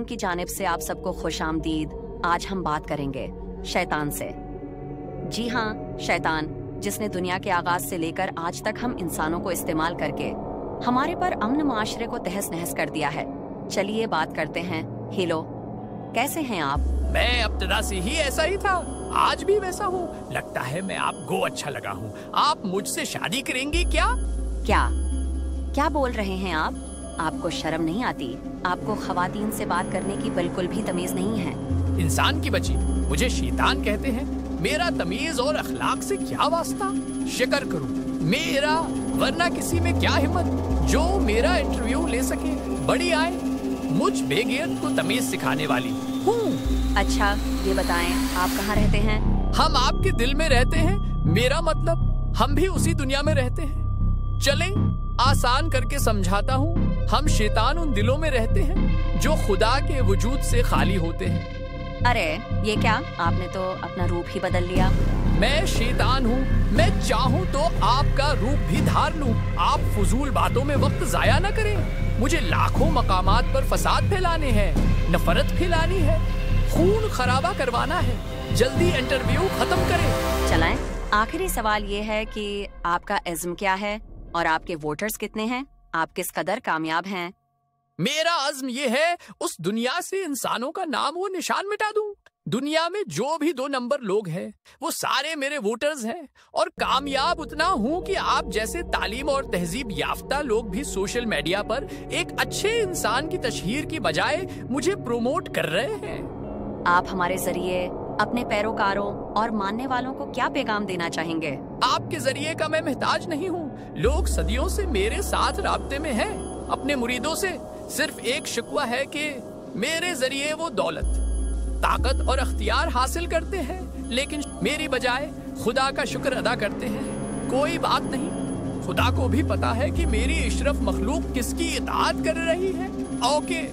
की जानिब से आप सबको खुशामदीद। आज हम बात करेंगे शैतान से। जी हाँ, शैतान, जिसने दुनिया के आगाज से लेकर आज तक हम इंसानों को इस्तेमाल करके हमारे पर अमन माशरे को तहस नहस कर दिया है। चलिए बात करते हैं। हेलो, कैसे हैं आप? मैं इब्तिदा से ही ऐसा ही था, आज भी वैसा हूँ। लगता है मैं आपको अच्छा लगा हूँ। आप मुझसे शादी करेंगी क्या? क्या क्या बोल रहे हैं आप? आपको शर्म नहीं आती? आपको खवातीन से बात करने की बिल्कुल भी तमीज नहीं है। इंसान की बच्ची, मुझे शैतान कहते हैं। मेरा तमीज और अखलाक से क्या वास्ता? शुक्र करूं मेरा, वरना किसी में क्या हिम्मत जो मेरा इंटरव्यू ले सके। बड़ी आए, मुझ बेगैरत को तमीज सिखाने वाली हूँ। अच्छा, ये बताएं, आप कहाँ रहते हैं? हम आपके दिल में रहते हैं। मेरा मतलब हम भी उसी दुनिया में रहते हैं। चलें, आसान करके समझाता हूँ। हम शैतान उन दिलों में रहते हैं जो खुदा के वजूद से खाली होते हैं। अरे ये क्या, आपने तो अपना रूप ही बदल लिया। मैं शैतान हूँ। मैं चाहूँ तो आपका रूप भी धार लूँ। आप फजूल बातों में वक्त जाया न करें। मुझे लाखों मकामात पर फसाद फैलाने हैं, नफरत फैलानी है, खून खराबा करवाना है। जल्दी इंटरव्यू खत्म करें। चलाएं। आखिरी सवाल ये है कि आपका इज़्म क्या है और आपके वोटर्स कितने हैं? आप किस कदर कामयाब हैं? मेरा अज़्म ये है, उस दुनिया से इंसानों का नाम वो निशान मिटा दूं। दुनिया में जो भी 2 नंबर लोग हैं वो सारे मेरे वोटर्स हैं। और कामयाब उतना हूँ कि आप जैसे तालीम और तहजीब याफ्ता लोग भी सोशल मीडिया पर एक अच्छे इंसान की तशहीर की बजाय मुझे प्रोमोट कर रहे हैं। आप हमारे जरिए अपने पैरोकारों और मानने वालों को क्या पैगाम देना चाहेंगे? आपके जरिए का मैं मोहताज नहीं हूँ। लोग सदियों से मेरे साथ राब्ते में हैं। अपने मुरीदों से सिर्फ एक शिकवा है कि मेरे जरिए वो दौलत, ताकत और अख्तियार हासिल करते हैं, लेकिन मेरी बजाय खुदा का शुक्र अदा करते हैं। कोई बात नहीं, खुदा को भी पता है कि मेरी इशरफ मखलूक किसकी इताअत कर रही है। ओके,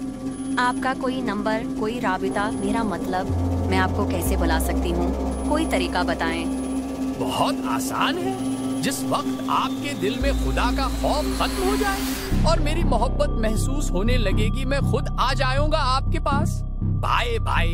आपका कोई नंबर, कोई राबिता, मेरा मतलब मैं आपको कैसे बुला सकती हूँ? कोई तरीका बताएं। बहुत आसान है। जिस वक्त आपके दिल में खुदा का खौफ खत्म हो जाए और मेरी मोहब्बत महसूस होने लगेगी, मैं खुद आ जाऊंगा आपके पास। Bye bye.